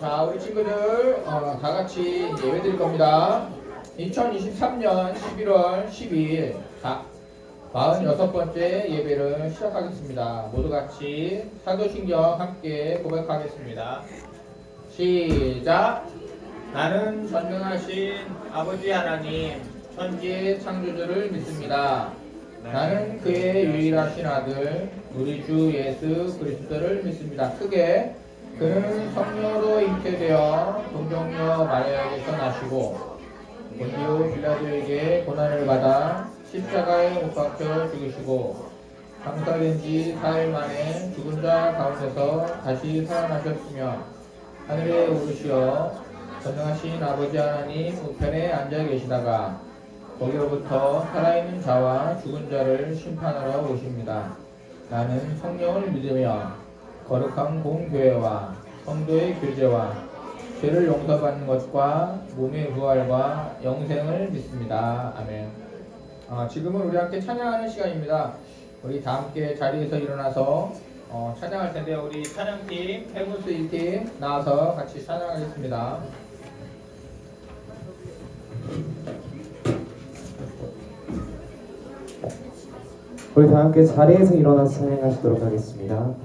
자, 우리 친구들 다 같이 예배 드릴 겁니다. 2023년 11월 12일 46번째 예배를 시작하겠습니다. 모두 같이 사도신경 함께 고백하겠습니다. 시작! 나는 전능하신 아버지 하나님, 천지의 창조주를 믿습니다. 나는 그의 유일하신 아들, 우리 주 예수 그리스도를 믿습니다. 크게 그는 성령으로 잉태되어 동정녀 마리아에게서 나시고 본디오 빌라도에게 고난을 받아 십자가에 못 박혀 죽으시고 장사된 지 4일 만에 죽은 자 가운데서 다시 살아나셨으며 하늘에 오르시어 전능하신 아버지 하나님 우편에 앉아 계시다가 거기로부터 살아있는 자와 죽은 자를 심판하러 오십니다. 나는 성령을 믿으며 거룩한 공교회와 성도의 교제와 죄를 용서받는 것과 몸의 부활과 영생을 믿습니다. 아멘. 지금은 우리 함께 찬양하는 시간입니다. 우리 다 함께 자리에서 일어나서 찬양할 텐데 우리 찬양팀, 해문수 1팀 나와서 같이 찬양하겠습니다. 우리 다 함께 자리에서 일어나서 찬양하시도록 하겠습니다.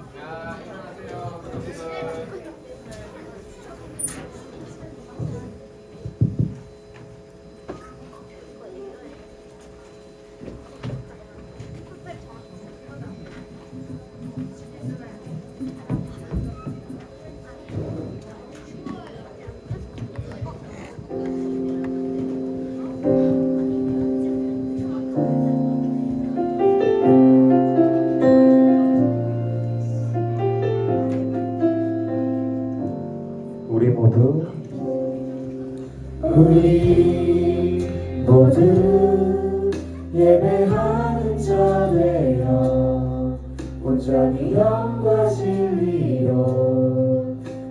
우리 모두 예배하는 자 되어 온전히 영과 진리로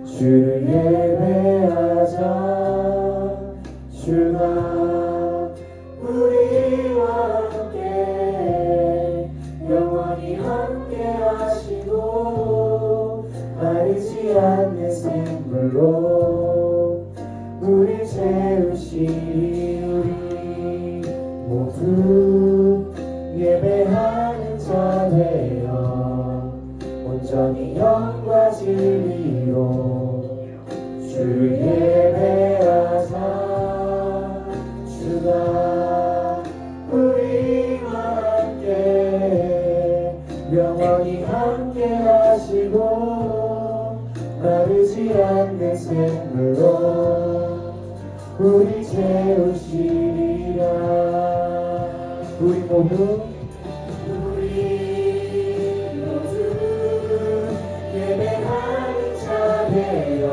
주를 예배하자. 주가 우리와 함께 영원히 함께 하시고 마르지 않는 샘물로 우리 채우시리. 우리 모두 예배하는 자 되어 온전히 영과 진리로 주를 예배하자. 주가 우리와 함께 영원히 함께 하시고 마르지 않는 샘물로 우리 채우시리라. 우리 모두 예배하는 자 되어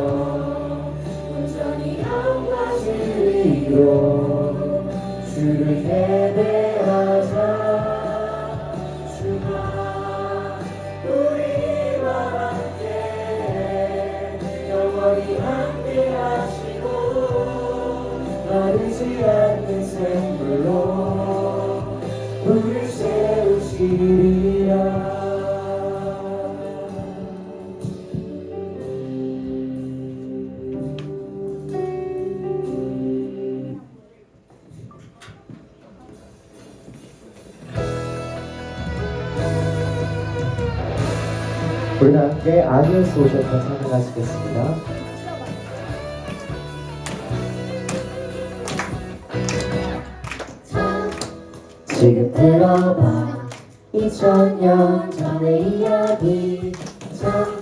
온전히 영과 진리로 주를 예배하자. 주가 우리와 함께 영원히 함께 하시고 마르지 않는 샘물로 우리 채우시리라. 우리 다 함께 아니오스 오셔서 찬양하시겠습니다. 지금 들어봐 2000년 전의 이야기. 참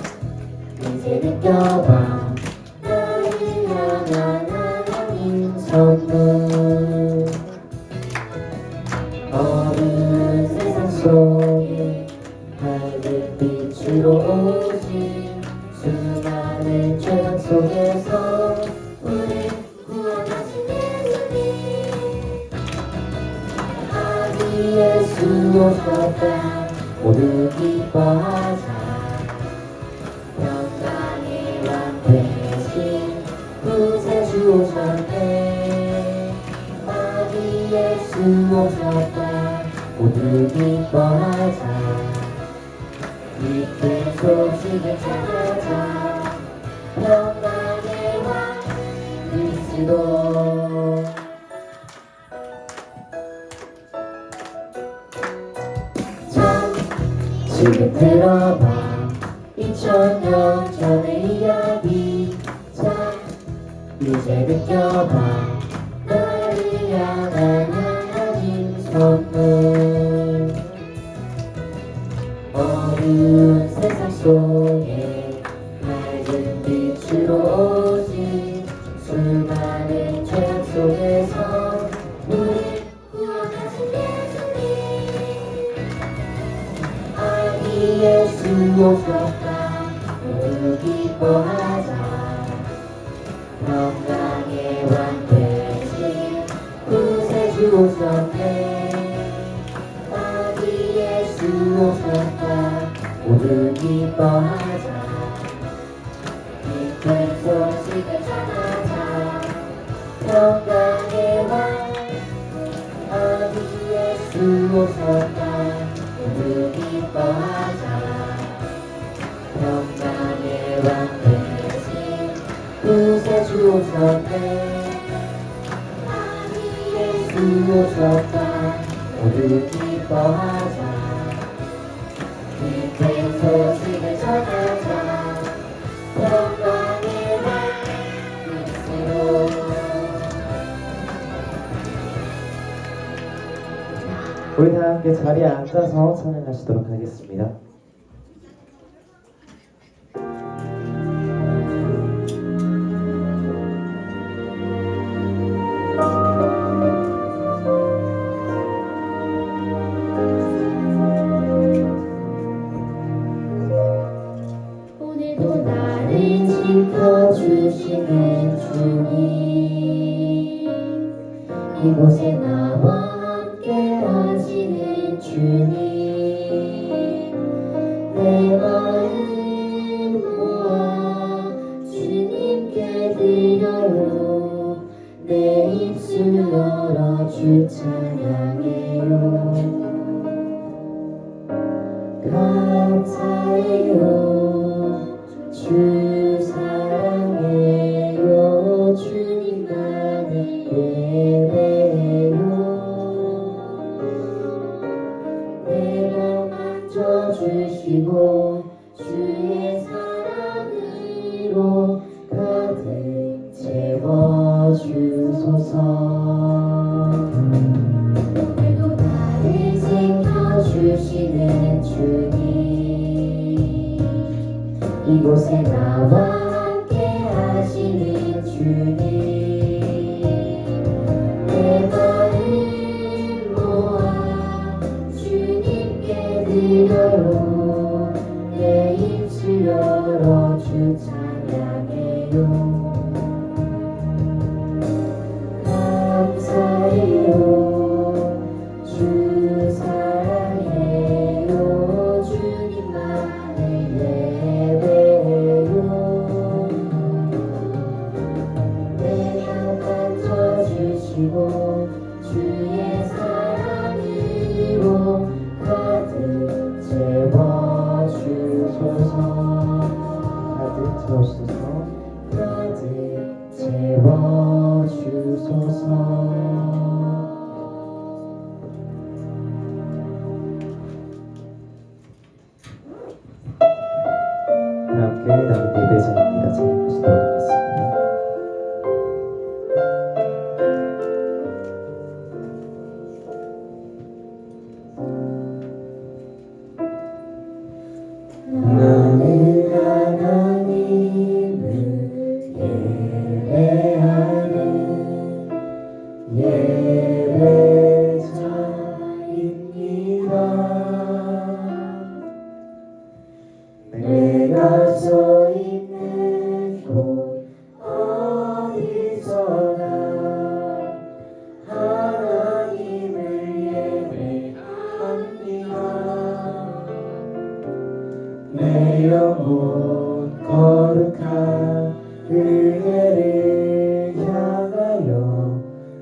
이제 느껴봐 나를 향한 하나님 선물. 어두운 세상 속에 밝은 빛으로 오신 수많은 죄악 속에서 우리 구원하신 예수님. 예수 오셨다 모두 기뻐하자. 평강의 왕 되신 구세주 오셨네. 아기 예수 오셨다 모두 기뻐하자. 기쁜 소식을 전하자. 평강의 들어봐 2000년 전의 이야기 자 이제 느껴봐 나를 향한 하나님 선물 어두운 세상 속에 밝은 빛으로 오신 수많은 죄악 속에서 우리 구원하신 예수님 아기 예수 오셨다 모두 기뻐하자 평강의 왕 되신 구세주 오셨네 아기 예수 오셨다 모두 기뻐하자 기쁜 소식을 전하자 평강의 왕 아기 예수 오셨다 모두 기뻐하자 평강의 왕 되신 구세주 오셨네 아기 예수 오셨다 모두 기뻐하자 기쁜 소식을 전하자 평강의 왕 그리스도 우리 다 함께 자리에 앉아서 찬양하시도록 하겠습니다. 오늘도 나를 지켜주시는 주님 이곳에 나와 함께 하시는 주님 내 마음 모아 주님께 드려요 내 입술 열어 주 찬양해요 감사해요 주 사랑해요 주님만을 예배해요 내가 만져주시고 주의 사랑으로 가득 채워주소서 오늘도 나를 지켜주시는 주님 이곳에 나와 함께 하시는 주님 내 마음 모아 주님께 드려요 내 입술 열어 주 찬양해요 감사해요 주 사랑해요 주님만을 예배해요 내가 만져주시고 주의 사랑으로 가득 채워주소서 가득 채워주소서. 가득 채워주소서 함께 남은 예배자입니다. 찬양하시도록 하겠습니다. 나는 하나님을 예배하는 예배자입니다 내가 서 있는 곳 어디서나 하나님을 예배합니다 내 영혼 거룩한 은혜를 향하여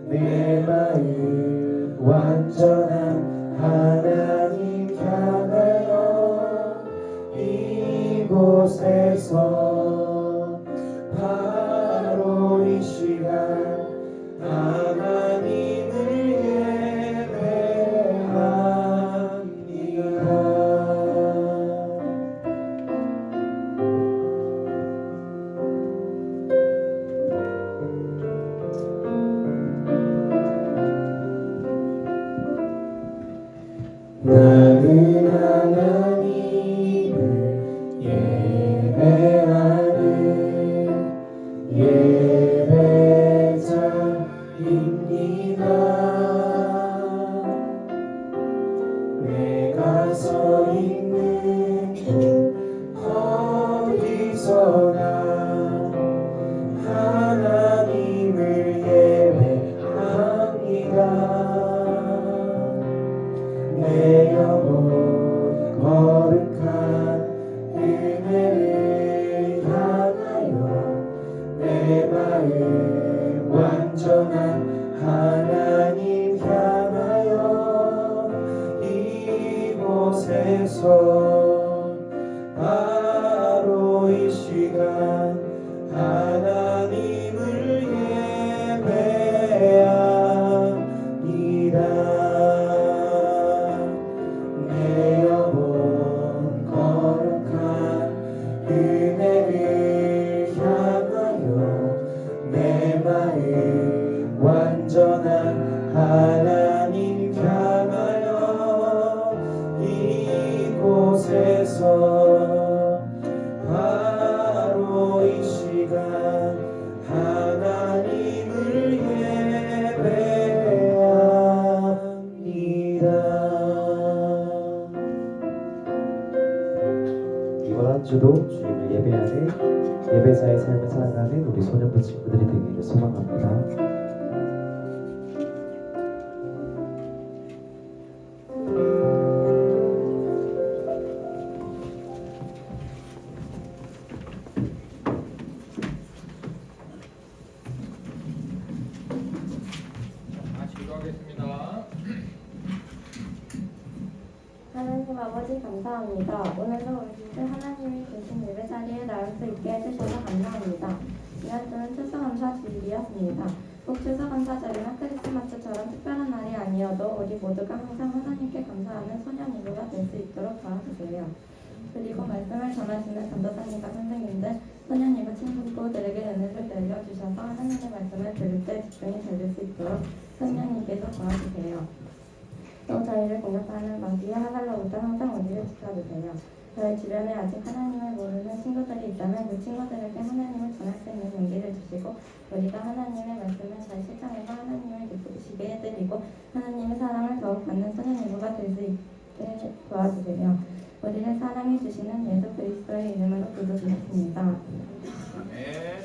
내 마음 완전한 하나님 향하여 이곳에서 바로 이 시간 하나님을 예배합니다 시간 하나님을 예배합니다. 내 영혼 거룩한 은혜를 향하여 내 마음 완전한 하나님 향하여 이곳에서 바로 이 시간 하나님을 예배합니다. 이번 한 주도 주님을 예배하는 예배자의 삶을 살아가는 우리 소년부 친구들이 되기를 소망합니다. 같이 기도하겠습니다. 하나님 아버지 감사합니다. 오늘도 우리들 하나님이 계신 예배 자리에 나올 수 있게 해주셔서 감사합니다. 이번 주는 추수감사 주일이었습니다. 꼭 추수감사절이나 크리스마스처럼 특별한 날이 아니어도 우리 모두가 항상 하나님께 감사하는 소년 이브가 될 수 있도록 도와주세요. 그리고 말씀을 전하시는 전도사님과 선생님들, 소년 이브 친구들에게 은혜를 내려주셔서 하나님의 말씀을 들을 때 집중이 될 수 있도록 성령님께서 도와주세요. 또 저희를 공격하는 마귀와 화살로부터 항상 우리를 지켜주세요. 저희 주변에 아직 하나님을 모르는 친구들이 있다면 그 친구들에게 하나님을 전할 수 있는 용기를 주시고 우리가 하나님의 말씀을 잘 실천해서 하나님을 기쁘시게 해드리고 하나님의 사랑을 더욱 받는 소년이부가 될 수 있게 도와주세요. 우리를 사랑해 주시는 예수 그리스도의 이름으로 기도드렸습니다. 아멘.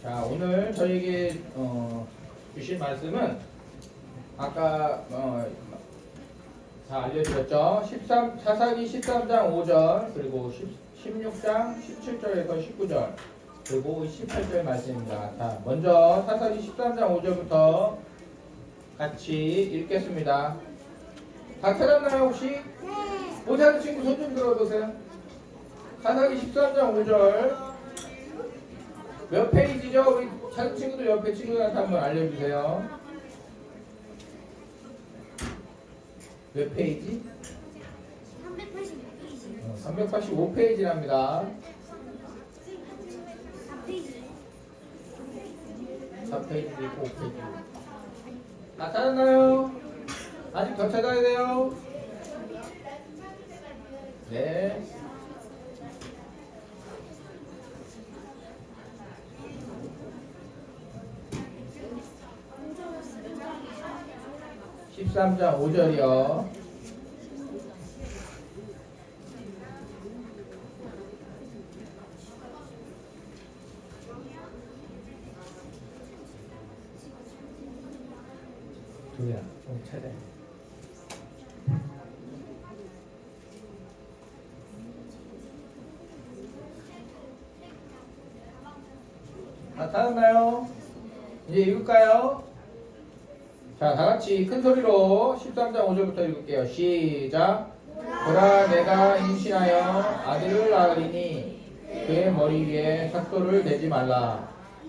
자, 오늘 저에게 주신 말씀은 아까 다 알려드렸죠. 사사기 13장 5절 그리고 16장 17절에서 19절 그리고 18절 말씀입니다. 자, 먼저 사사기 13장 5절부터 같이 읽겠습니다. 다 찾았나요 혹시? 못 찾은 친구 손 좀 들어보세요. 사사기 13장 5절 몇 페이지죠? 우리 찾은 친구들 옆에 친구들한테 한번 알려주세요. 몇 페이지? 385페이지랍니다. 4페이지 있고 5페이지. 다 찾았나요? 아직 더 찾아야 돼요. 네. (13장 5절이요) 두야 좀 찾아. 다 찾았나요? 이제 읽을까요? 자, 다같이 큰 소리로 13장 5절부터 읽을게요. 시작. 보라, 내가 임신하여 아들을 낳으리니 그의 머리 위에 삭도를 대지 말라.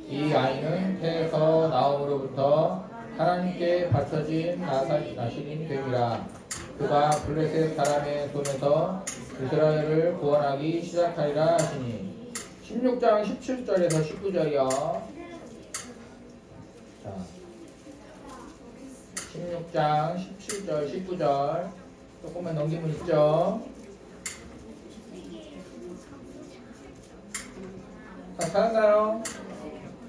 이 아이는 태에서 나옴으로부터 하나님께 바쳐진 나신이 됨이라. 그가 블레셋 사람의 손에서 이스라엘을 구원하기 시작하리라 하시니. 16장 17절에서 19절이요. 자, 16장 17절 19절 조금만 넘기면 있죠. 자, 찾았나요?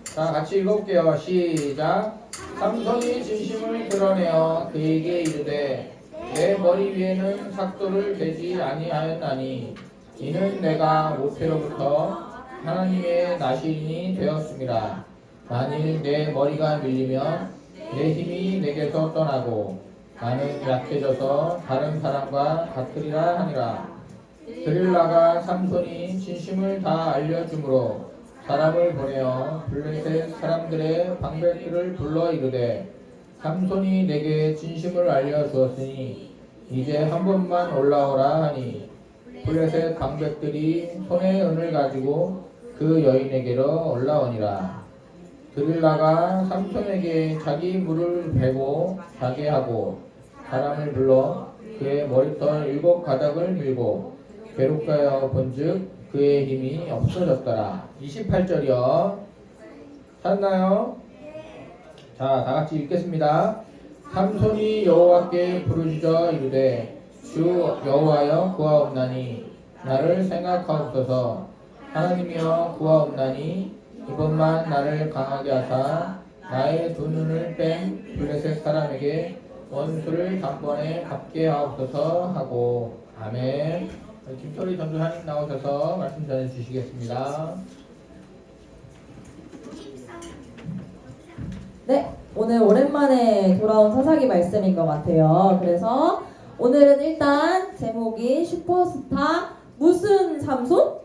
자, 같이 읽어볼게요. 시작. 삼손이 진심을 드러내어 그에게 이르되 내 머리 위에는 삭도를 대지 아니하였나니 이는 내가 모태로부터 하나님의 나시인이 되었습니다. 만일 내 머리가 밀리면 내 힘이 내게서 떠나고 나는 약해져서 다른 사람과 같으리라 하니라. 드릴라가 삼손이 진심을 다 알려주므로 사람을 보내어 블레셋 사람들의 방백들을 불러 이르되 삼손이 내게 진심을 알려주었으니 이제 한 번만 올라오라 하니 블레셋 방백들이 손에 은을 가지고 그 여인에게로 올라오니라. 드릴라가 삼손에게 자기 물을 베고 자게 하고 사람을 불러 그의 머리털 7가닥을 밀고 괴롭게 본즉 그의 힘이 없어졌더라. 28절이요. 찾나요? 자, 다같이 읽겠습니다. 삼손이 여호와께 부르짖어 이르되 주 여호와여 구하옵나니 나를 생각하옵소서. 하나님이여 구하옵나니 이번만 나를 강하게 하사 나의 두 눈을 뺀 블레셋 사람에게 원수를 단번에 갚게 하옵소서 하고. 아멘. 김철희 전도사님 나오셔서 말씀 전해 주시겠습니다. 네, 오늘 오랜만에 돌아온 사사기 말씀인 것 같아요. 그래서 오늘은 일단 제목이 슈퍼스타 무슨 삼손?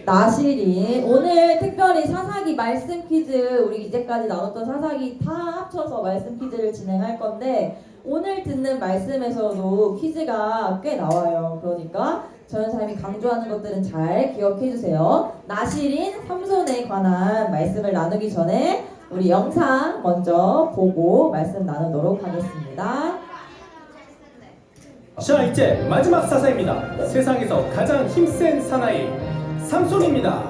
나실인. 오늘 특별히 사사기 말씀 퀴즈, 우리 이제까지 나눴던 사사기 다 합쳐서 말씀 퀴즈를 진행할 건데 오늘 듣는 말씀에서도 퀴즈가 꽤 나와요. 그러니까 전현사님이 강조하는 것들은 잘 기억해 주세요. 나실인 삼손에 관한 말씀을 나누기 전에 우리 영상 먼저 보고 말씀 나누도록 하겠습니다. 자, 이제 마지막 사사입니다. 세상에서 가장 힘센 사나이 삼손입니다.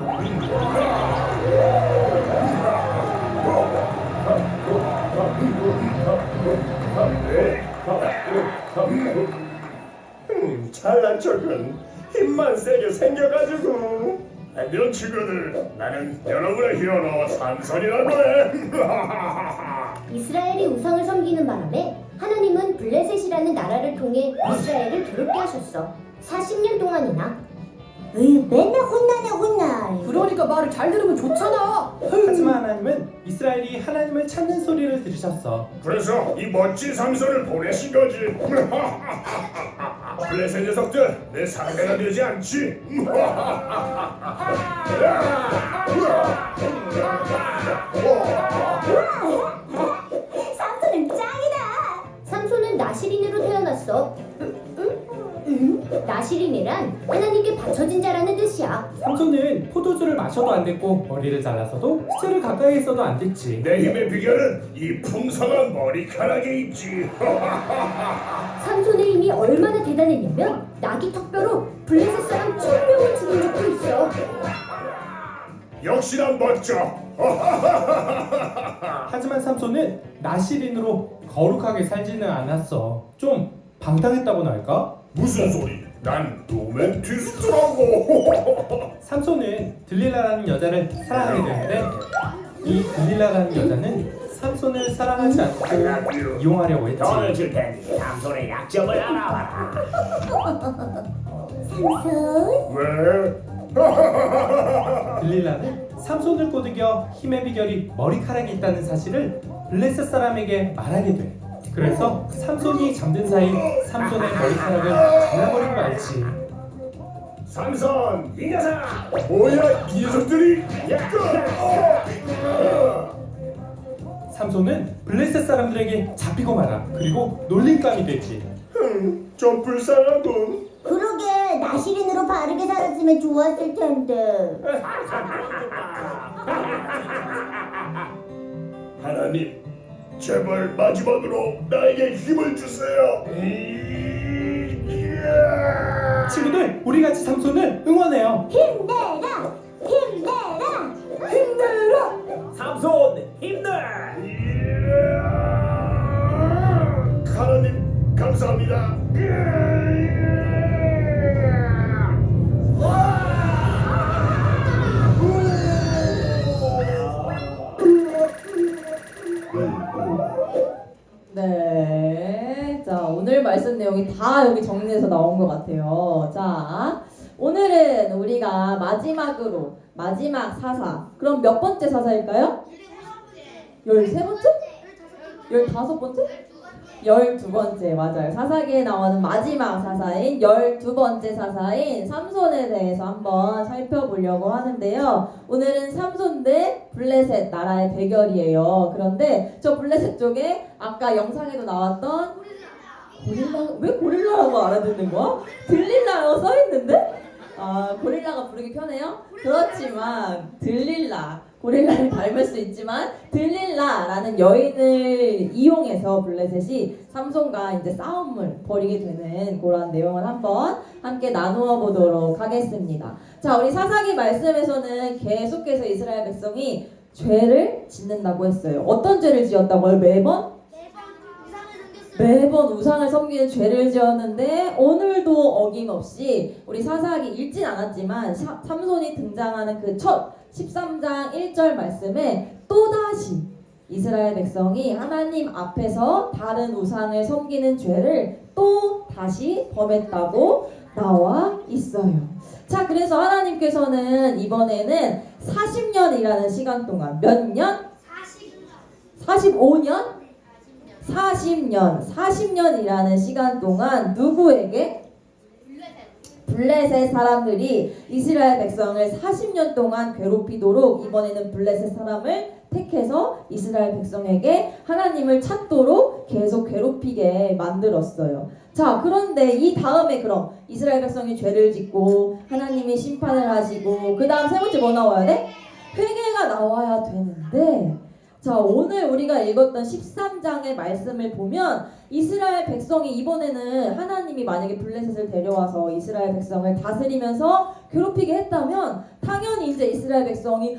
잘난 척은 힘만 세게 생겨가지고. 안녕 친구들, 나는 여러분의 히어로 삼손이라고 해. 이스라엘이 우상을 섬기는 바람에 하나님은 블레셋이라는 나라를 통해 이스라엘을 괴롭게 하셨어. 40년 동안이나. 맨날 혼나. 그러니까 말을 잘 들으면 좋잖아. 하지만 하나님은 이스라엘이 하나님을 찾는 소리를 들으셨어. 그래서 이 멋진 삼손을 보내신 거지. 블레셋 녀석들, 내 상대가 되지 않지. 삼손은 짱이다. 삼손은 나시린으로 태어났어. 나시린이란 하나님께 바쳐진 자라는 뜻이야. 삼손은 포도주를 마셔도 안 됐고 머리를 잘라서도 시체를 가까이 있어도 안 됐지. 내 힘의 비결은 이 풍성한 머리카락에 있지. 삼손의 힘이 얼마나 대단했냐면 나귀 턱뼈로 블레셋 사람 1000명을 죽인 적도 있어. 역시나 멋져. 하지만 삼손은 나시린으로 거룩하게 살지는 않았어. 좀 방탕했다고나 할까? 무슨 소리? 난 로맨티스트라고. 삼손은 들릴라라는 여자를 사랑하게 되는데 이 들릴라라는 여자는 삼손을 사랑하지 않고 이용하려고 했지. 돈을 줄 테니 삼손의 약점을 알아봐라. 삼손? 왜? 들릴라는 삼손을 꼬드겨 힘의 비결이 머리카락에 있다는 사실을 블레셋 사람에게 말하게 돼. 그래서 삼손이 잠든 사이 삼손의 머리카락을 잘라버리고 말지. 삼손, 이 녀석! 뭐야, 이 녀석들이? 삼손은 블레셋 사람들에게 잡히고 말아. 그리고 놀림감이 되지. 좀 불쌍하군. 그러게 나시린으로 바르게 살았으면 좋았을 텐데. 하나님, 제발 마지막으로 나에게 힘을 주세요. 친구들, 우리 같이 삼손을 응원해요. 힘내라! 삼손 힘내! 하나님, 감사합니다. 네, 자 오늘 말씀 내용이 다 여기 정리해서 나온 것 같아요. 자 오늘은 우리가 마지막으로 마지막 사사. 그럼 몇 번째 사사일까요? 13번째? 15번째? 12번째 맞아요. 사사기에 나오는 마지막 사사인 12번째 사사인 삼손에 대해서 한번 살펴보려고 하는데요. 오늘은 삼손 대 블레셋 나라의 대결이에요. 그런데 저 블레셋 쪽에 아까 영상에도 나왔던 왜 고릴라라고 알아듣는 거야? 들릴라라고 써있는데? 고릴라가 부르기 편해요? 그렇지만 고릴라를 닮을 수 있지만 들릴라라는 여인을 이용해서 블레셋이 삼손과 이제 싸움을 벌이게 되는 그런 내용을 한번 함께 나누어 보도록 하겠습니다. 자, 우리 사사기 말씀에서는 계속해서 이스라엘 백성이 죄를 짓는다고 했어요. 어떤 죄를 지었다고요? 매번 우상을 섬기는 죄를 지었는데 오늘도 어김없이 우리 사사기 읽진 않았지만 삼손이 등장하는 그 첫 13장 1절 말씀에 또다시 이스라엘 백성이 하나님 앞에서 다른 우상을 섬기는 죄를 또 다시 범했다고 나와 있어요. 자, 그래서 하나님께서는 이번에는 40년이라는 시간 동안 몇 년? 45년? 40년이라는 시간 동안 누구에게? 블레셋 사람들이 이스라엘 백성을 40년 동안 괴롭히도록 이번에는 블레셋 사람을 택해서 이스라엘 백성에게 하나님을 찾도록 계속 괴롭히게 만들었어요. 자, 그런데 이 다음에 그럼 이스라엘 백성이 죄를 짓고 하나님이 심판을 하시고 그 다음 세 번째 뭐 나와야 돼? 회개가 나와야 되는데, 자, 오늘 우리가 읽었던 13장의 말씀을 보면 이스라엘 백성이 이번에는 하나님이 만약에 블레셋을 데려와서 이스라엘 백성을 다스리면서 괴롭히게 했다면 당연히 이제 이스라엘 백성이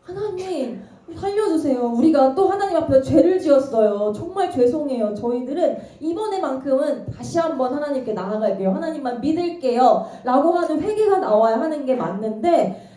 하나님 살려주세요. 우리가 또 하나님 앞에 죄를 지었어요. 정말 죄송해요. 저희들은 이번에만큼은 다시 한번 하나님께 나아갈게요. 하나님만 믿을게요. 라고 하는 회개가 나와야 하는 게 맞는데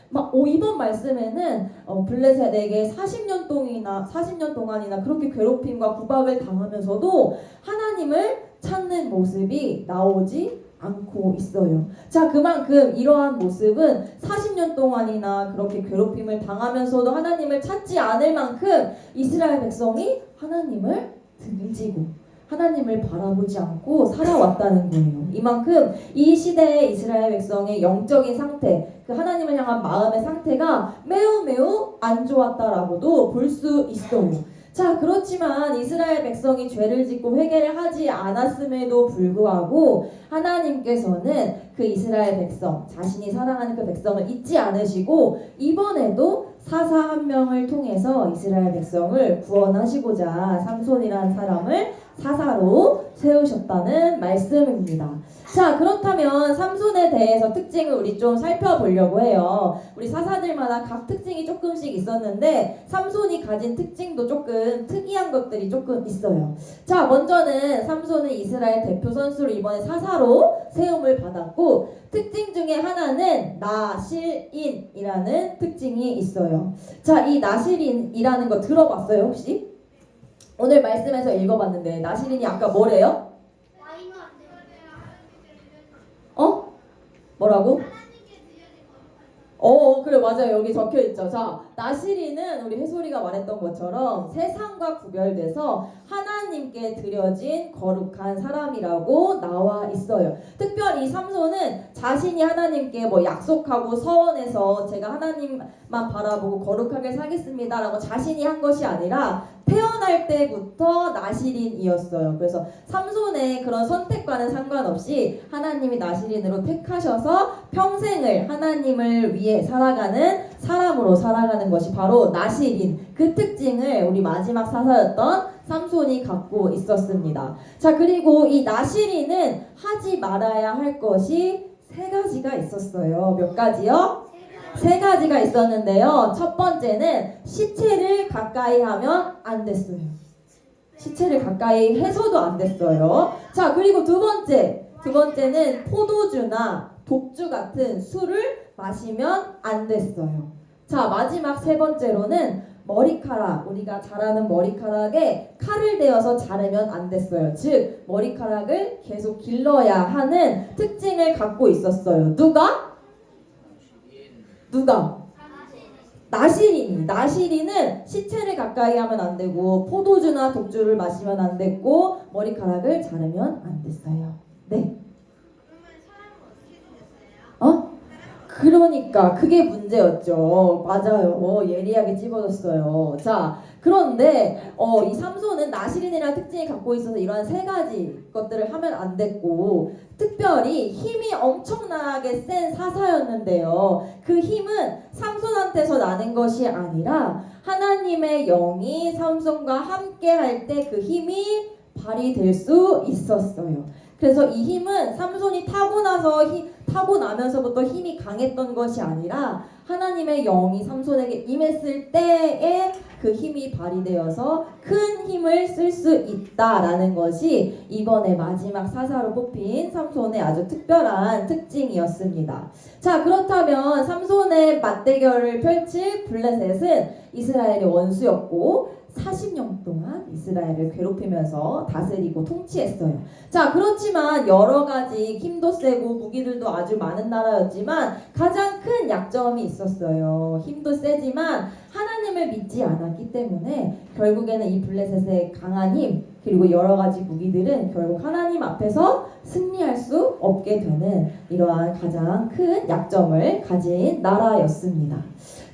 이번 말씀에는 블레셋에게 40년 동안이나 그렇게 괴롭힘과 구박을 당하면서도 하나님을 찾는 모습이 나오지 않고 있어요. 자, 그만큼 이러한 모습은 40년 동안이나 그렇게 괴롭힘을 당하면서도 하나님을 찾지 않을 만큼 이스라엘 백성이 하나님을 등을 지고 하나님을 바라보지 않고 살아왔다는 거예요. 이만큼 이 시대의 이스라엘 백성의 영적인 상태, 그 하나님을 향한 마음의 상태가 매우 안 좋았다라고도 볼 수 있어요. 자, 그렇지만 이스라엘 백성이 죄를 짓고 회개를 하지 않았음에도 불구하고 하나님께서는 그 이스라엘 백성, 자신이 사랑하는 그 백성을 잊지 않으시고 이번에도 사사 한 명을 통해서 이스라엘 백성을 구원하시고자 삼손이라는 사람을 사사로 세우셨다는 말씀입니다. 자, 그렇다면 삼손에 대해서 특징을 우리 좀 살펴보려고 해요. 우리 사사들마다 각 특징이 조금씩 있었는데 삼손이 가진 특징도 조금 특이한 것들이 조금 있어요. 자, 먼저는 삼손은 이스라엘 대표 선수로 이번에 사사로 세움을 받았고 특징 중에 하나는 나실인이라는 특징이 있어요. 자, 이 나실인이라는 거 들어봤어요, 혹시? 오늘 말씀에서 읽어봤는데 나실인이 아까 뭐래요? 뭐라고? 그래, 맞아요. 여기 적혀있죠. 자, 나실인은 우리 해솔이가 말했던 것처럼 세상과 구별돼서 하나님께 드려진 거룩한 사람이라고 나와 있어요. 특별히 삼손은 자신이 하나님께 약속하고 서원해서 제가 하나님만 바라보고 거룩하게 살겠습니다 라고 자신이 한 것이 아니라 태어날 때부터 나실인이었어요. 그래서 삼손의 그런 선택과는 상관없이 하나님이 나실인으로 택하셔서 평생을 하나님을 위해 살아가는 사람으로 살아가는 것이 바로 나실인, 그 특징을 우리 마지막 사사였던 삼손이 갖고 있었습니다. 자, 그리고 이 나실인은 하지 말아야 할 것이 3가지가 있었어요. 몇 가지요? 3가지가 있었는데요. 첫 번째는 시체를 가까이 하면 안 됐어요. 시체를 가까이 해서도 안 됐어요. 자, 그리고 두 번째는 포도주나 독주 같은 술을 마시면 안 됐어요. 자, 마지막 3번째로는 머리카락, 우리가 잘 아는 머리카락에 칼을 대어서 자르면 안 됐어요. 즉 머리카락을 계속 길러야 하는 특징을 갖고 있었어요. 누가? 나실인은 시체를 가까이 하면 안 되고 포도주나 독주를 마시면 안 됐고 머리카락을 자르면 안 됐어요. 네. 그러니까 그게 문제였죠. 맞아요. 예리하게 찝어줬어요. 자, 그런데 이 삼손은 나시린이라는 특징이 갖고 있어서 이러한 세 가지 것들을 하면 안 됐고, 특별히 힘이 엄청나게 센 사사였는데요. 그 힘은 삼손한테서 나는 것이 아니라 하나님의 영이 삼손과 함께 할 때 그 힘이 발휘될 수 있었어요. 그래서 이 힘은 삼손이 타고 나면서부터 힘이 강했던 것이 아니라 하나님의 영이 삼손에게 임했을 때에 그 힘이 발휘되어서 큰 힘을 쓸 수 있다라는 것이 이번에 마지막 사사로 뽑힌 삼손의 아주 특별한 특징이었습니다. 자, 그렇다면 삼손의 맞대결을 펼칠 블레셋은 이스라엘의 원수였고 40년 동안 이스라엘을 괴롭히면서 다스리고 통치했어요. 자, 그렇지만 여러 가지 힘도 세고 무기들도 아주 많은 나라였지만 가장 큰 약점이 있었어요. 힘도 세지만 하나님을 믿지 않았기 때문에 결국에는 이 블레셋의 강한 힘 그리고 여러 가지 무기들은 결국 하나님 앞에서 승리할 수 없게 되는 이러한 가장 큰 약점을 가진 나라였습니다.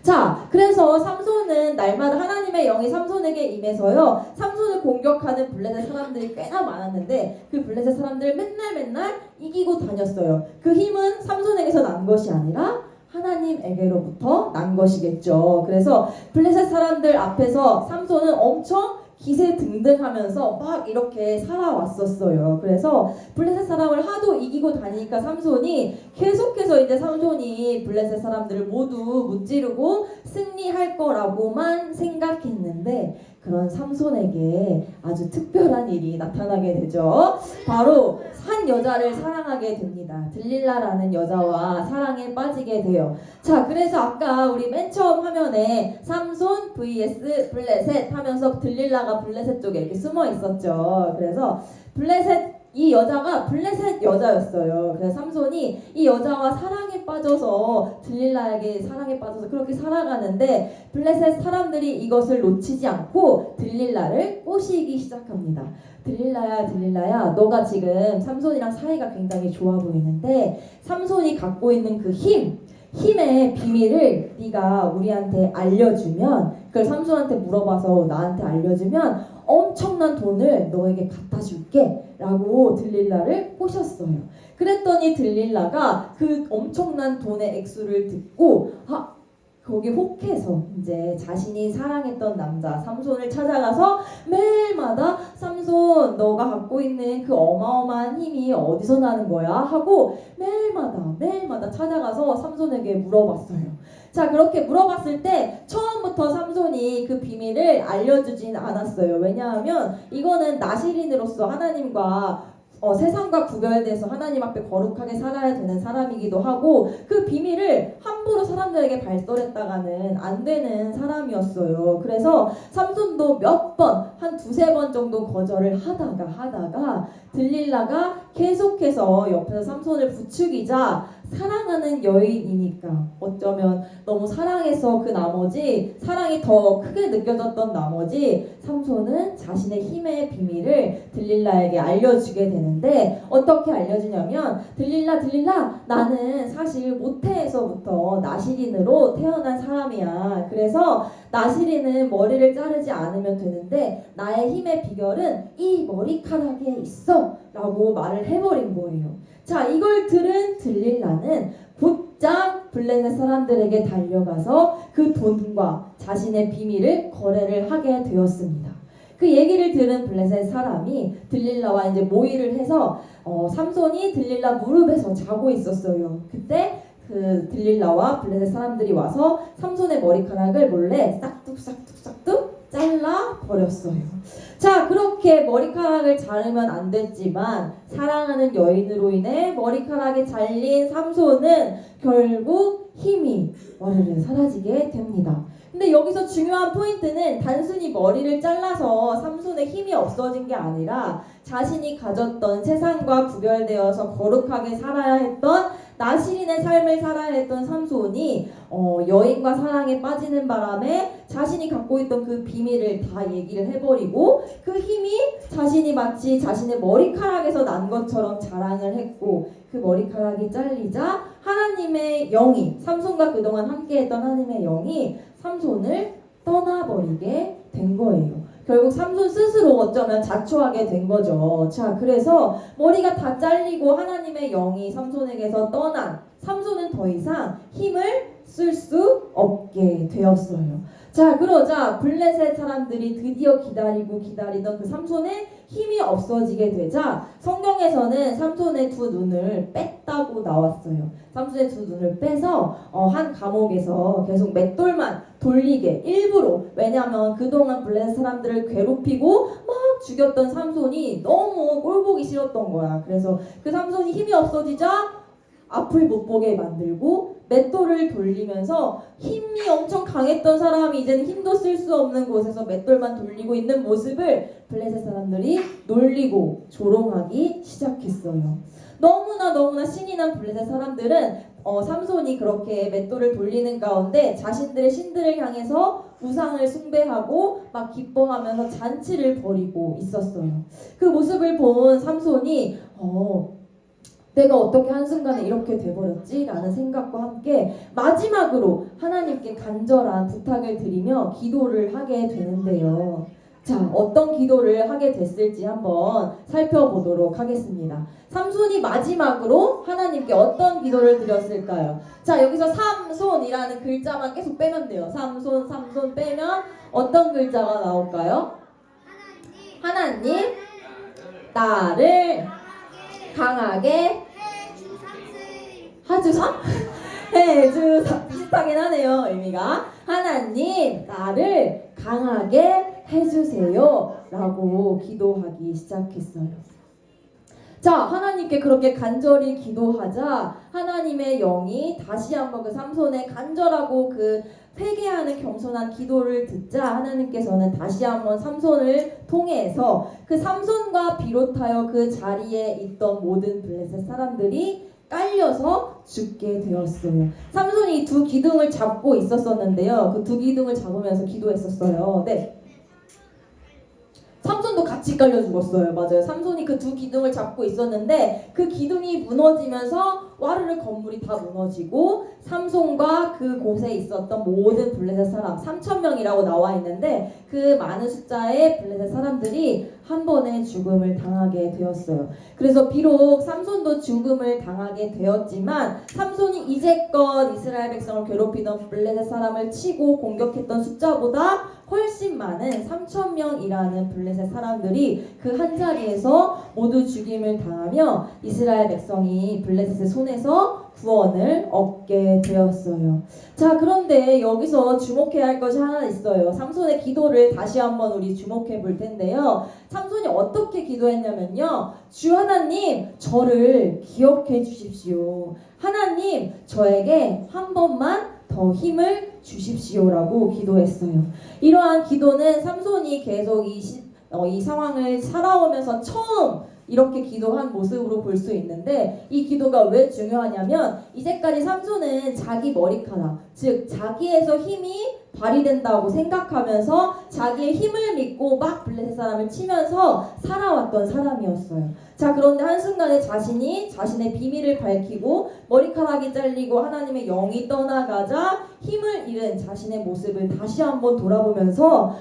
자, 그래서 삼손은 날마다 하나님의 영이 삼손에게 임해서요, 삼손을 공격하는 블레셋 사람들이 꽤나 많았는데 그 블레셋 사람들 맨날 이기고 다녔어요. 그 힘은 삼손에게서 난 것이 아니라 하나님에게로부터 난 것이겠죠. 그래서 블레셋 사람들 앞에서 삼손은 엄청 기세등등하면서 막 이렇게 살아왔었어요. 그래서 블레셋 사람을 하도 이기고 다니니까 삼손이 계속해서 이제 삼손이 블레셋 사람들을 모두 무찌르고 승리할 거라고만 생각했는데 그런 삼손에게 아주 특별한 일이 나타나게 되죠. 바로 한 여자를 사랑하게 됩니다. 들릴라라는 여자와 사랑에 빠지게 돼요. 자, 그래서 아까 우리 맨 처음 화면에 삼손 vs 블레셋 하면서 들릴라가 블레셋 쪽에 이렇게 숨어 있었죠. 그래서 이 여자가 블레셋 여자였어요. 그래서 삼손이 이 여자와 사랑에 빠져서 들릴라에게 사랑에 빠져서 그렇게 살아가는데 블레셋 사람들이 이것을 놓치지 않고 들릴라를 꼬시기 시작합니다. 들릴라야, 너가 지금 삼손이랑 사이가 굉장히 좋아 보이는데 삼손이 갖고 있는 그 힘의 비밀을 네가 우리한테 알려주면, 그걸 삼손한테 물어봐서 나한테 알려주면 엄청난 돈을 너에게 갖다 줄게 라고 들릴라를 꼬셨어요. 그랬더니 들릴라가 그 엄청난 돈의 액수를 듣고 거기 혹해서 이제 자신이 사랑했던 남자 삼손을 찾아가서 매일마다 삼손 너가 갖고 있는 그 어마어마한 힘이 어디서 나는 거야? 하고 매일마다 찾아가서 삼손에게 물어봤어요. 자, 그렇게 물어봤을 때 처음부터 삼손이 그 비밀을 알려주진 않았어요. 왜냐하면 이거는 나시린으로서 하나님과 세상과 구별돼서 하나님 앞에 거룩하게 살아야 되는 사람이기도 하고 그 비밀을 함부로 사람들에게 발설했다가는 안 되는 사람이었어요. 그래서 삼손도 몇 번, 한 두세 번 정도 거절을 하다가 들릴라가 계속해서 옆에서 삼손을 부추기자 사랑하는 여인이니까 어쩌면 너무 사랑해서 그 나머지 사랑이 더 크게 느껴졌던 나머지 삼손은 자신의 힘의 비밀을 들릴라에게 알려주게 되는데 어떻게 알려주냐면 들릴라 나는 사실 모태에서부터 나시린으로 태어난 사람이야. 그래서 나시린은 머리를 자르지 않으면 되는데 나의 힘의 비결은 이 머리카락에 있어 라고 말을 해버린 거예요. 자, 이걸 들은 들릴라는 곧장 블레셋 사람들에게 달려가서 그 돈과 자신의 비밀을 거래를 하게 되었습니다. 그 얘기를 들은 블레셋 사람이 들릴라와 이제 모의를 해서 삼손이 들릴라 무릎에서 자고 있었어요. 그때 그 들릴라와 블레셋 사람들이 와서 삼손의 머리카락을 몰래 싹둑 잘라 버렸어요. 자, 그렇게 머리카락을 자르면 안 됐지만 사랑하는 여인으로 인해 머리카락이 잘린 삼손은 결국 힘이 와르르 사라지게 됩니다. 근데 여기서 중요한 포인트는 단순히 머리를 잘라서 삼손의 힘이 없어진 게 아니라 자신이 가졌던 세상과 구별되어서 거룩하게 살아야 했던 나시린의 삶을 살아야 했던 삼손이 여인과 사랑에 빠지는 바람에 자신이 갖고 있던 그 비밀을 다 얘기를 해버리고 그 힘이 자신이 마치 자신의 머리카락에서 난 것처럼 자랑을 했고 그 머리카락이 잘리자 하나님의 영이 삼손과 그동안 함께했던 하나님의 영이 삼손을 떠나버리게 된 거예요. 결국 삼손 스스로 어쩌면 자초하게 된 거죠. 자, 그래서 머리가 다 잘리고 하나님의 영이 삼손에게서 떠난 삼손은 더 이상 힘을 쓸 수 없게 되었어요. 자, 그러자 블레셋 사람들이 드디어 기다리던 그 삼손의 힘이 없어지게 되자 성경에서는 삼손의 두 눈을 뺐다고 나왔어요. 삼손의 두 눈을 빼서 한 감옥에서 계속 맷돌만 돌리게 일부러, 왜냐하면 그동안 블레셋 사람들을 괴롭히고 막 죽였던 삼손이 너무 꼴보기 싫었던 거야. 그래서 그 삼손이 힘이 없어지자 앞을 못 보게 만들고 맷돌을 돌리면서 힘이 엄청 강했던 사람이 이제는 힘도 쓸 수 없는 곳에서 맷돌만 돌리고 있는 모습을 블레셋 사람들이 놀리고 조롱하기 시작했어요. 너무나 신이 난 블레셋 사람들은 삼손이 그렇게 맷돌을 돌리는 가운데 자신들의 신들을 향해서 우상을 숭배하고 막 기뻐하면서 잔치를 벌이고 있었어요. 그 모습을 본 삼손이 내가 어떻게 한순간에 이렇게 돼버렸지? 라는 생각과 함께 마지막으로 하나님께 간절한 부탁을 드리며 기도를 하게 되는데요. 자, 어떤 기도를 하게 됐을지 한번 살펴보도록 하겠습니다. 삼손이 마지막으로 하나님께 어떤 기도를 드렸을까요? 자, 여기서 삼손이라는 글자만 계속 빼면 돼요. 삼손 빼면 어떤 글자가 나올까요? 하나님, 나를 강하게 하주삼? 해주삼 비슷하긴 하네요. 의미가 하나님 나를 강하게 해주세요 라고 기도하기 시작했어요. 자, 하나님께 그렇게 간절히 기도하자 하나님의 영이 다시 한번 그 삼손의 간절하고 그 회개하는 겸손한 기도를 듣자 하나님께서는 다시 한번 삼손을 통해서 그 삼손과 비롯하여 그 자리에 있던 모든 블레셋 사람들이 깔려서 죽게 되었어요. 삼손이 두 기둥을 잡고 있었었는데요. 그 두 기둥을 잡으면서 기도했었어요. 네. 삼손도 같이 깔려 죽었어요. 맞아요. 삼손이 그 두 기둥을 잡고 있었는데 그 기둥이 무너지면서 와르르 건물이 다 무너지고 삼손과 그 곳에 있었던 모든 블레셋 사람 3,000명이라고 나와 있는데 그 많은 숫자의 블레셋 사람들이 한 번에 죽음을 당하게 되었어요. 그래서 비록 삼손도 죽음을 당하게 되었지만 삼손이 이제껏 이스라엘 백성을 괴롭히던 블레셋 사람을 치고 공격했던 숫자보다 훨씬 많은 3,000명이라는 블레셋 사람들이 그 한 자리에서 모두 죽임을 당하며 이스라엘 백성이 블레셋의 손에서 구원을 얻게 되었어요. 자, 그런데 여기서 주목해야 할 것이 하나 있어요. 삼손의 기도를 다시 한번 우리 주목해 볼 텐데요. 삼손이 어떻게 기도했냐면요. 주 하나님, 저를 기억해 주십시오. 하나님, 저에게 한 번만 더 힘을 주십시오라고 기도했어요. 이러한 기도는 삼손이 계속 이 상황을 살아오면서 처음 이렇게 기도한 모습으로 볼 수 있는데 이 기도가 왜 중요하냐면 이제까지 삼손은 자기 머리카락, 즉 자기에서 힘이 발휘된다고 생각하면서 자기의 힘을 믿고 막 블레셋 사람을 치면서 살아왔던 사람이었어요. 자, 그런데 한순간에 자신이 자신의 비밀을 밝히고 머리카락이 잘리고 하나님의 영이 떠나가자 힘을 잃은 자신의 모습을 다시 한번 돌아보면서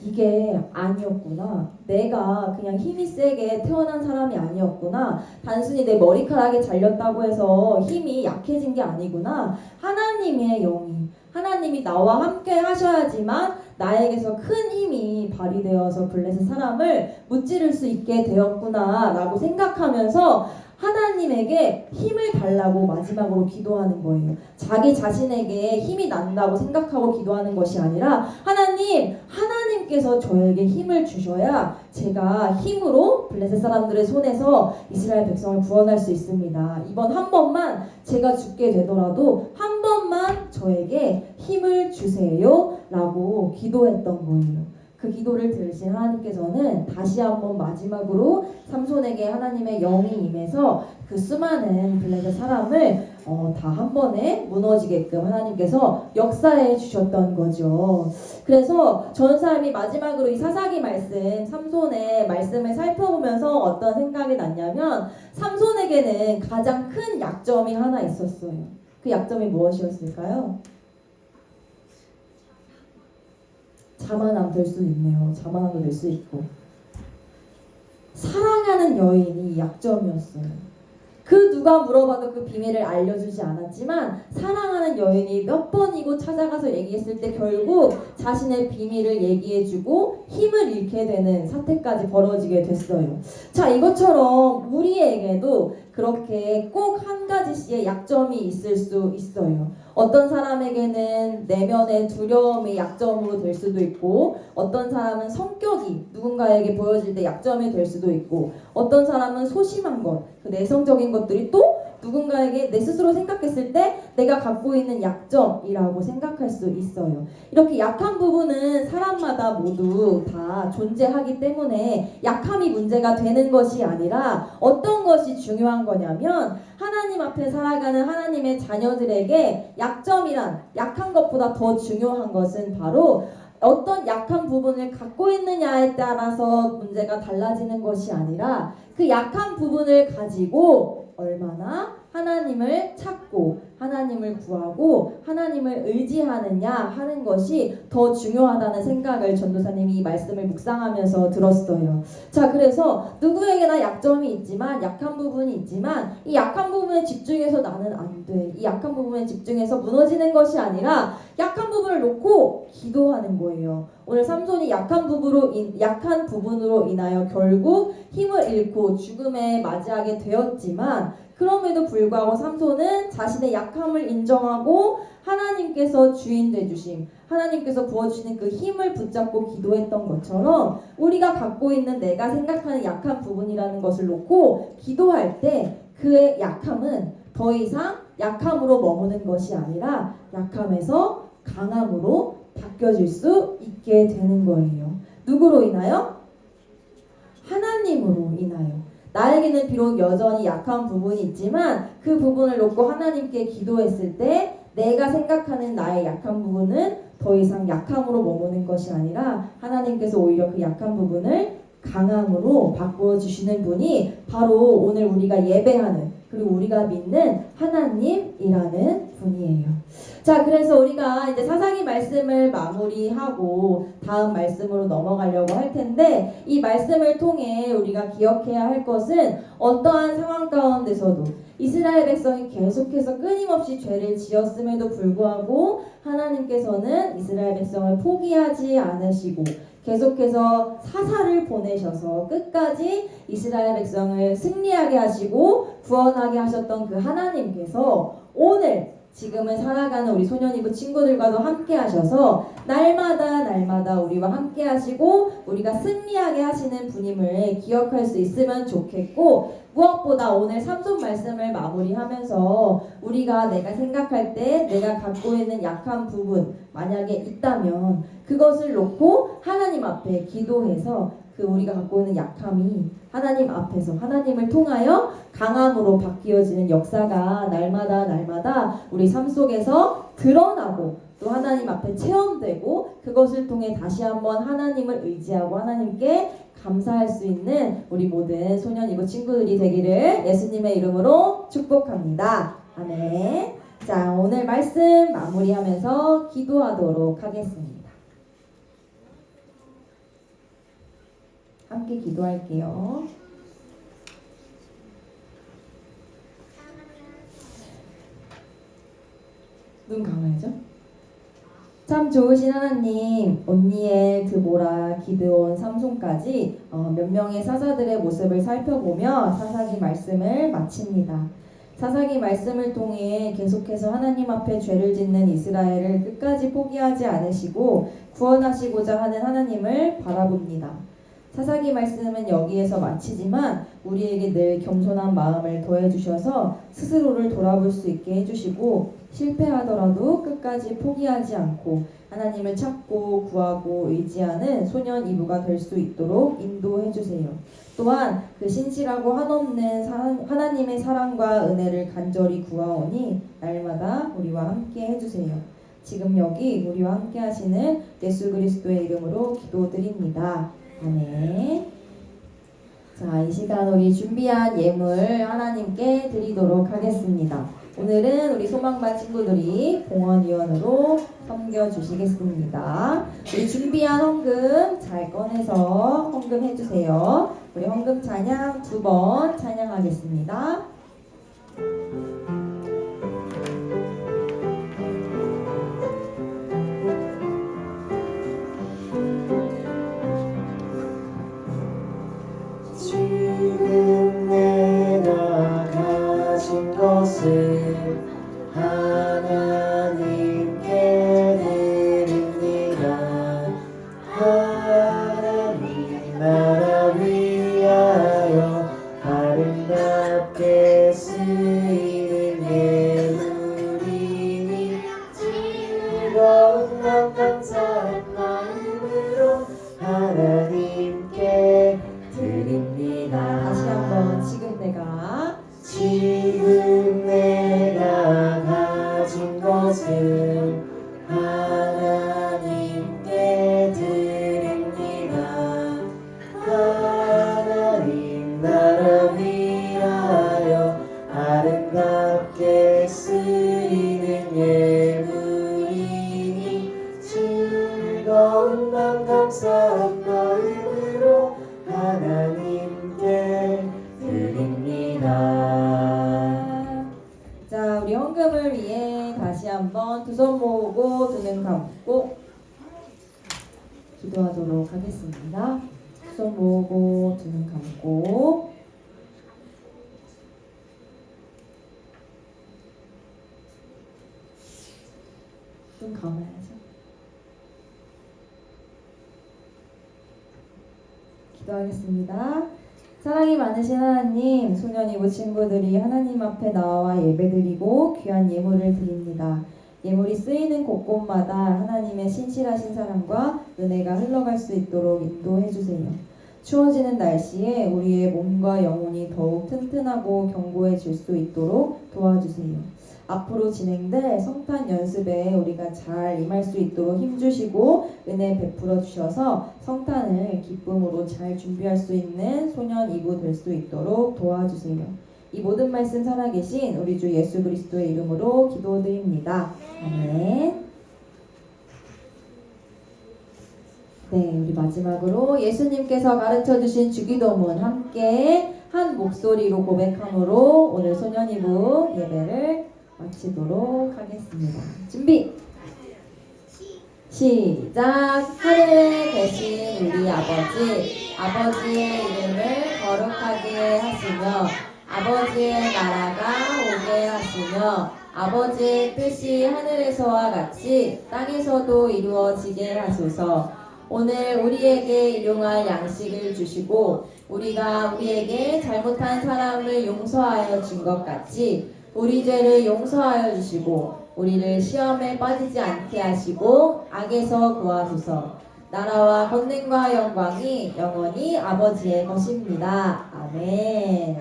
이게 아니었구나. 내가 그냥 힘이 세게 태어난 사람이 아니었구나. 단순히 내 머리카락이 잘렸다고 해서 힘이 약해진 게 아니구나. 하나님이 나와 함께 하셔야지만 나에게서 큰 힘이 발휘되어서 블레셋 사람을 무찌를 수 있게 되었구나 라고 생각하면서 하나님에게 힘을 달라고 마지막으로 기도하는 거예요. 자기 자신에게 힘이 난다고 생각하고 기도하는 것이 아니라 하나님께서 저에게 힘을 주셔야 제가 힘으로 블레셋 사람들의 손에서 이스라엘 백성을 구원할 수 있습니다. 이번 한 번만 제가 죽게 되더라도 한 번만 저에게 힘을 주세요 라고 기도했던 거예요. 그 기도를 들으신 하나님께서는 다시 한번 마지막으로 삼손에게 하나님의 영이 임해서 그 수많은 블레셋 사람을 다 한 번에 무너지게끔 하나님께서 역사해 주셨던 거죠. 그래서 전사님이 마지막으로 이 사사기 말씀, 삼손의 말씀을 살펴보면서 어떤 생각이 났냐면 삼손에게는 가장 큰 약점이 하나 있었어요. 그 약점이 무엇이었을까요? 자만함 될 수 있네요. 자만함도 될 수 있고 사랑하는 여인이 약점이었어요. 그 누가 물어봐도 그 비밀을 알려주지 않았지만 사랑하는 여인이 몇 번이고 찾아가서 얘기했을 때 결국 자신의 비밀을 얘기해주고 힘을 잃게 되는 사태까지 벌어지게 됐어요. 자, 이것처럼 우리에게도 그렇게 꼭 한 가지씩의 약점이 있을 수 있어요. 어떤 사람에게는 내면의 두려움이 약점으로 될 수도 있고, 어떤 사람은 성격이 누군가에게 보여질 때 약점이 될 수도 있고, 어떤 사람은 소심한 것, 그 내성적인 것들이 또 누군가에게 내 스스로 생각했을 때 내가 갖고 있는 약점이라고 생각할 수 있어요. 이렇게 약한 부분은 사람마다 모두 다 존재하기 때문에 약함이 문제가 되는 것이 아니라 어떤 것이 중요한 거냐면 하나님 앞에 살아가는 하나님의 자녀들에게 약점이란 약한 것보다 더 중요한 것은 바로 어떤 약한 부분을 갖고 있느냐에 따라서 문제가 달라지는 것이 아니라 그 약한 부분을 가지고 얼마나 하나님을 찾고 하나님을 구하고 하나님을 의지하느냐 하는 것이 더 중요하다는 생각을 전도사님이 이 말씀을 묵상하면서 들었어요. 자, 그래서 누구에게나 약점이 있지만 약한 부분이 있지만 이 약한 부분에 집중해서 나는 안 돼. 이 약한 부분에 집중해서 무너지는 것이 아니라 약한 부분을 놓고 기도하는 거예요. 오늘 삼손이 약한 부분으로 인하여 결국 힘을 잃고 죽음에 맞이하게 되었지만 그럼에도 불구하고 삼손은 자신의 약함을 인정하고 하나님께서 주인 되주심, 하나님께서 부어주시는 그 힘을 붙잡고 기도했던 것처럼 우리가 갖고 있는 내가 생각하는 약한 부분이라는 것을 놓고 기도할 때 그의 약함은 더 이상 약함으로 머무는 것이 아니라 약함에서 강함으로 바뀌어질 수 있게 되는 거예요. 누구로 인하여? 하나님으로 인하여. 나에게는 비록 여전히 약한 부분이 있지만 그 부분을 놓고 하나님께 기도했을 때 내가 생각하는 나의 약한 부분은 더 이상 약함으로 머무는 것이 아니라 하나님께서 오히려 그 약한 부분을 강함으로 바꾸어 주시는 분이 바로 오늘 우리가 예배하는 그리고 우리가 믿는 하나님이라는 분이에요. 자, 그래서 우리가 이제 사사기 말씀을 마무리하고 다음 말씀으로 넘어가려고 할 텐데 이 말씀을 통해 우리가 기억해야 할 것은 어떠한 상황 가운데서도 이스라엘 백성이 계속해서 끊임없이 죄를 지었음에도 불구하고 하나님께서는 이스라엘 백성을 포기하지 않으시고 계속해서 사사를 보내셔서 끝까지 이스라엘 백성을 승리하게 하시고 구원하게 하셨던 그 하나님께서 오늘 지금은 살아가는 우리 소년이부 친구들과도 함께 하셔서 날마다 우리와 함께 하시고 우리가 승리하게 하시는 분임을 기억할 수 있으면 좋겠고 무엇보다 오늘 삼손 말씀을 마무리하면서 우리가 내가 생각할 때 내가 갖고 있는 약한 부분 만약에 있다면 그것을 놓고 하나님 앞에 기도해서 그 우리가 갖고 있는 약함이 하나님 앞에서 하나님을 통하여 강함으로 바뀌어지는 역사가 날마다 우리 삶 속에서 드러나고 또 하나님 앞에 체험되고 그것을 통해 다시 한번 하나님을 의지하고 하나님께 감사할 수 있는 우리 모든 소년이고 친구들이 되기를 예수님의 이름으로 축복합니다. 아멘. 자, 오늘 말씀 마무리하면서 기도하도록 하겠습니다. 함께 기도할게요. 눈 감아야죠. 참 좋으신 하나님, 온니엘, 드보라, 기드온, 삼손까지 몇 명의 사사들의 모습을 살펴보며 사사기 말씀을 마칩니다. 사사기 말씀을 통해 계속해서 하나님 앞에 죄를 짓는 이스라엘을 끝까지 포기하지 않으시고 구원하시고자 하는 하나님을 바라봅니다. 사사기 말씀은 여기에서 마치지만 우리에게 늘 겸손한 마음을 더해주셔서 스스로를 돌아볼 수 있게 해주시고 실패하더라도 끝까지 포기하지 않고 하나님을 찾고 구하고 의지하는 소년 이브가 될 수 있도록 인도해주세요. 또한 그 신실하고 한없는 하나님의 사랑과 은혜를 간절히 구하오니 날마다 우리와 함께 해주세요. 지금 여기 우리와 함께 하시는 예수 그리스도의 이름으로 기도드립니다. 아멘. 자, 이 시간 우리 준비한 예물 하나님께 드리도록 하겠습니다. 오늘은 우리 소망반 친구들이 봉헌위원으로 섬겨주시겠습니다. 우리 준비한 헌금 잘 꺼내서 헌금 해주세요. 우리 헌금 찬양 2번 찬양하겠습니다. 지금 내가 가진 것을 하나님께 드립니다. 하나님 나라 위하여 아름답게 쓰이는 예물이니 즐거운 마음 감사한 마음으로 하나님께 드립니다. 다시 한번 지금 내가 가진 것을 하나님께 드립니다. 하나님 나라 위하여 아름답게 쓰이는 예물이니 즐거운 마음 감사한 마음으로 하나님께 드립니다. 자, 우리 헌금을 위해 다시 한번 두 손 모으고 두 눈 감고 기도하도록 하겠습니다. 두 손 모으고 두 눈 감고 눈 감아야죠. 기도하겠습니다. 사랑이 많으신 하나님, 소년이고 친구들이 하나님 앞에 나와 예배드리고 귀한 예물을 드립니다. 예물이 쓰이는 곳곳마다 하나님의 신실하신 사랑과 은혜가 흘러갈 수 있도록 인도해 주세요. 추워지는 날씨에 우리의 몸과 영혼이 더욱 튼튼하고 견고해질 수 있도록 도와주세요. 앞으로 진행될 성탄 연습에 우리가 잘 임할 수 있도록 힘주시고 은혜 베풀어 주셔서 성탄을 기쁨으로 잘 준비할 수 있는 소년 이브 될 수 있도록 도와주세요. 이 모든 말씀 살아계신 우리 주 예수 그리스도의 이름으로 기도드립니다. 아멘. 네, 우리 마지막으로 예수님께서 가르쳐주신 주기도문 함께 한 목소리로 고백함으로 오늘 소년 이브 예배를 마치도록 하겠습니다. 준비! 시작! 하늘에 계신 우리 아버지의 이름을 거룩하게 하시며 아버지의 나라가 오게 하시며 아버지의 뜻이 하늘에서와 같이 땅에서도 이루어지게 하소서. 오늘 우리에게 일용할 양식을 주시고 우리가 우리에게 잘못한 사람을 용서하여 준 것 같이 우리 죄를 용서하여 주시고 우리를 시험에 빠지지 않게 하시고 악에서 구하소서. 나라와 권능과 영광이 영원히 아버지의 것입니다. 아멘.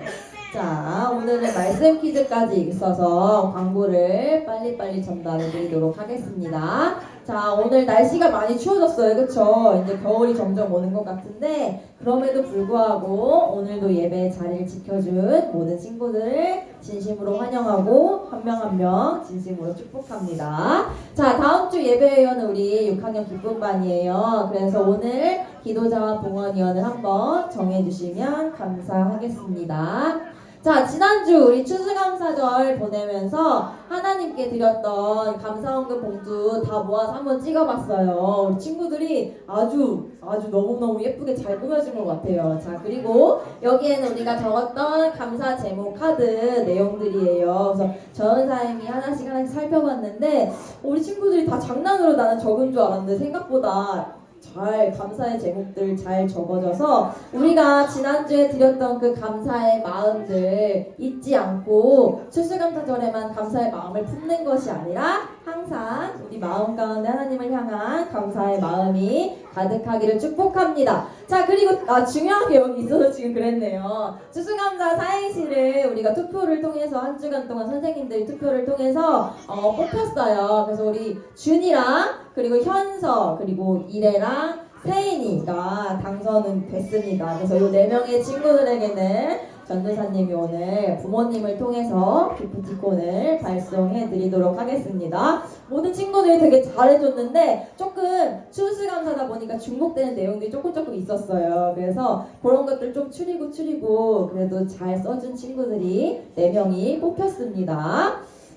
자, 오늘은 말씀 퀴즈까지 있어서 광고를 빨리빨리 전달해 드리도록 하겠습니다. 자, 오늘 날씨가 많이 추워졌어요. 그쵸? 이제 겨울이 점점 오는 것 같은데 그럼에도 불구하고 오늘도 예배 자리를 지켜준 모든 친구들을 진심으로 환영하고 한 명 한 명 진심으로 축복합니다. 자, 다음 주 예배위원은 우리 6학년 기쁨반이에요. 그래서 오늘 기도자와 봉헌위원을 한번 정해주시면 감사하겠습니다. 자, 지난주 우리 추수감사절 보내면서 하나님께 드렸던 감사헌금 봉투 다 모아서 한번 찍어봤어요. 우리 친구들이 아주 너무너무 예쁘게 잘 꾸며진 것 같아요. 자, 그리고 여기에는 우리가 적었던 감사 제목 카드 내용들이에요. 그래서 전사님이 하나씩 살펴봤는데 우리 친구들이 다 장난으로 나는 적은 줄 알았는데 생각보다 잘 감사의 제목들 잘 적어져서 우리가 지난주에 드렸던 그 감사의 마음들 잊지 않고 추수감사절에만 감사의 마음을 품는 것이 아니라 항상 우리 마음 가운데 하나님을 향한 감사의 마음이 가득하기를 축복합니다. 자, 그리고 중요한 게 여기 있어서 지금 그랬네요. 추수감사 사행시를 우리가 투표를 통해서 한 주간 동안 선생님들이 투표를 통해서 뽑혔어요. 그래서 우리 준이랑 그리고 현서 그리고 이래랑 세인이가 당선은 됐습니다. 그래서 이 4명의 친구들에게는 전도사님이 오늘 부모님을 통해서 기프티콘을 발송해 드리도록 하겠습니다. 모든 친구들이 되게 잘해줬는데 조금 추수감사다 보니까 중복되는 내용들이 조금 있었어요. 그래서 그런 것들 좀 추리고 그래도 잘 써준 친구들이 4명이 뽑혔습니다.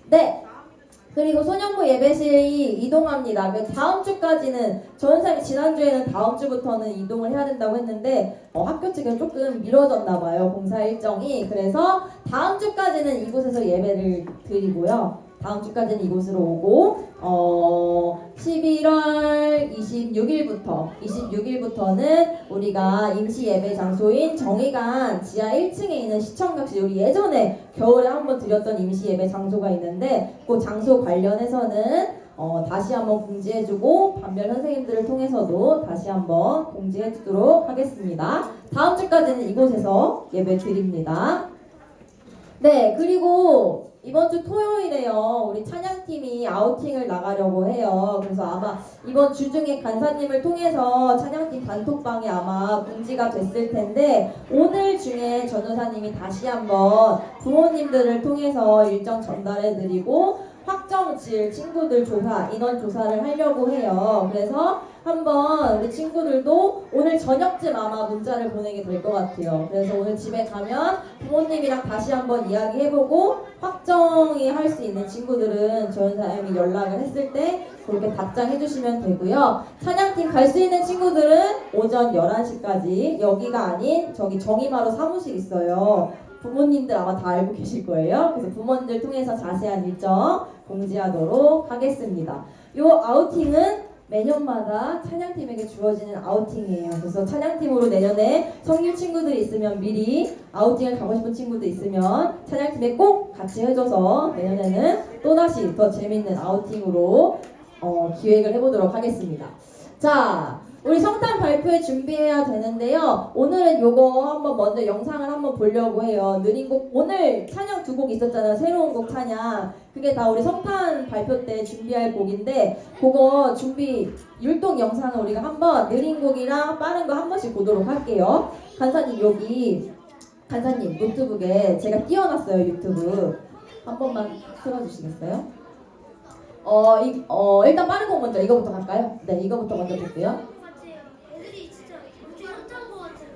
네. 그리고 소년부 예배실이 이동합니다. 다음 주까지는 전사님이 지난주에는 다음 주부터는 이동을 해야 된다고 했는데 학교 측에 조금 미뤄졌나 봐요. 공사 일정이. 그래서 다음 주까지는 이곳에서 예배를 드리고요. 다음 주까지는 이곳으로 오고 11월 26일부터는 우리가 임시 예배 장소인 정의관 지하 1층에 있는 시청각실, 우리 예전에 겨울에 한번 드렸던 임시 예배 장소가 있는데 그 장소 관련해서는 다시 한번 공지해주고 반별 선생님들을 통해서도 다시 한번 공지해주도록 하겠습니다. 다음 주까지는 이곳에서 예배 드립니다. 네, 그리고 이번 주 토요일에요. 우리 찬양팀이 아우팅을 나가려고 해요. 그래서 아마 이번 주 중에 간사님을 통해서 찬양팀 단톡방에 아마 공지가 됐을 텐데 오늘 중에 전도사님이 다시 한번 부모님들을 통해서 일정 전달해드리고 확정질 친구들 조사, 인원 조사를 하려고 해요. 그래서 한번 우리 친구들도 오늘 저녁쯤 아마 문자를 보내게 될 것 같아요. 그래서 오늘 집에 가면 부모님이랑 다시 한번 이야기해보고 확정이 할 수 있는 친구들은 전사님이 연락을 했을 때 그렇게 답장해주시면 되고요. 찬양팀 갈 수 있는 친구들은 오전 11시까지 여기가 아닌 저기 정의마루 사무실 있어요. 부모님들 아마 다 알고 계실 거예요. 그래서 부모님들 통해서 자세한 일정 공지하도록 하겠습니다. 이 아우팅은 매년마다 찬양팀에게 주어지는 아우팅이에요. 그래서 찬양팀으로 내년에 성일 친구들이 있으면 미리 아우팅을 가고 싶은 친구들 있으면 찬양팀에 꼭 같이 해줘서 내년에는 또다시 더 재밌는 아우팅으로 기획을 해보도록 하겠습니다. 자, 우리 성탄 발표회 준비해야 되는데요. 오늘은 요거 한번 먼저 영상을 한번 보려고 해요. 느린 곡, 오늘 찬양 2곡 있었잖아요. 새로운 곡 찬양. 그게 다 우리 성탄 발표 때 준비할 곡인데 그거 준비 율동 영상을 우리가 한번 느린 곡이랑 빠른 거 한 번씩 보도록 할게요. 간사님 여기 간사님 노트북에 제가 띄워놨어요. 유튜브 한 번만 틀어주시겠어요? 일단 빠른 곡 먼저 이거부터 갈까요? 네, 이거부터 먼저 볼게요. 애들이 진짜 못한 것 같아요.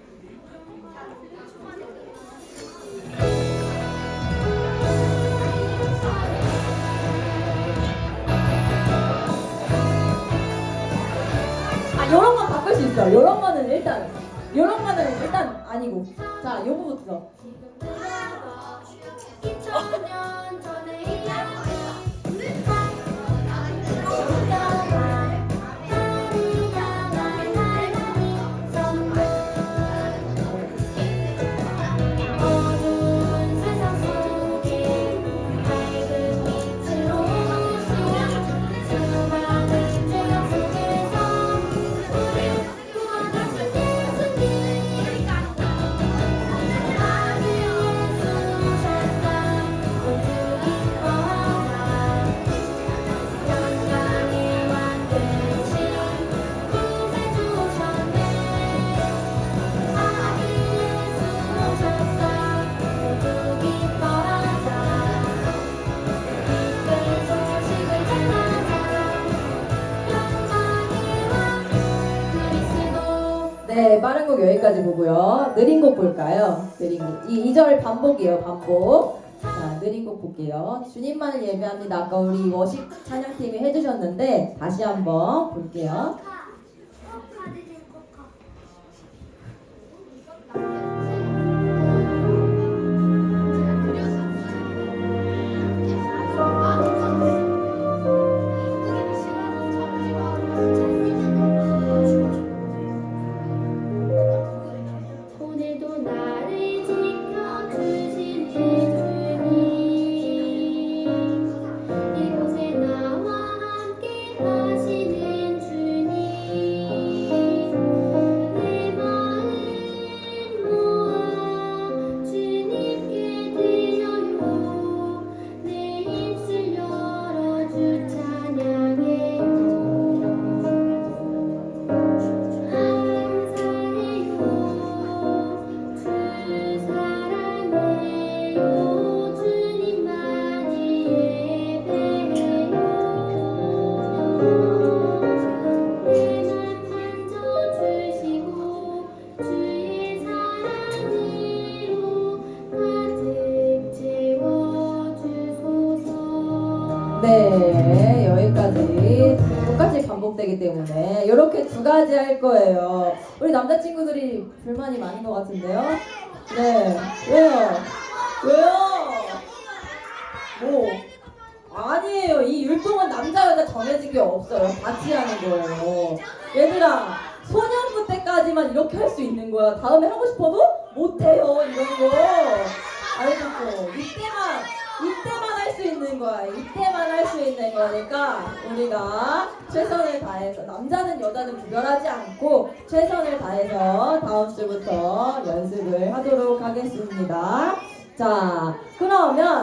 요런 건 바꿀 수 있어. 요런 거는 일단 아니고. 자, 요거부터. 2000년 전에 어두운 세상 속에 밝은 빛으로 수많은 죄악 속에서 우리 구원하신 예수님 아기 예수 오셨다 모두 기뻐하라 영광의 왕 되신 구세주 오셨네 아기 예수 오셨다 모두 기뻐하자 기쁜 소식을 전하자 영광의 왕 그리스도. 네, 빠른 곡 여기까지 보고요. 느린 곡 볼까요? 느린 곡. 2절 반복이에요, 반복. 자, 느린 곡 볼게요. 주님만을 예배합니다. 아까 우리 워십 찬양팀이 해주셨는데 다시 한번 볼게요. 네, 여기까지 똑같이 반복되기 때문에 이렇게 두 가지 할 거예요. 우리 남자친구들이 불만이 많은 것 같은데요? 네, 왜요? 왜요? 뭐? 아니에요. 이 율동은 남자 여자 정해진 게 없어요. 같이 하는 거예요. 얘들아, 소년부 때까지만 이렇게 할 수 있는 거야. 다음에 하고 싶어도 못해요. 이런 거. 알겠죠? 이때만 할 수 있는 거야. 이때만 할 수 있는 거니까 우리가 최선을 다해서 남자는 여자는 구별하지 않고 최선을 다해서 다음 주부터 연습을 하도록 하겠습니다. 자, 그러면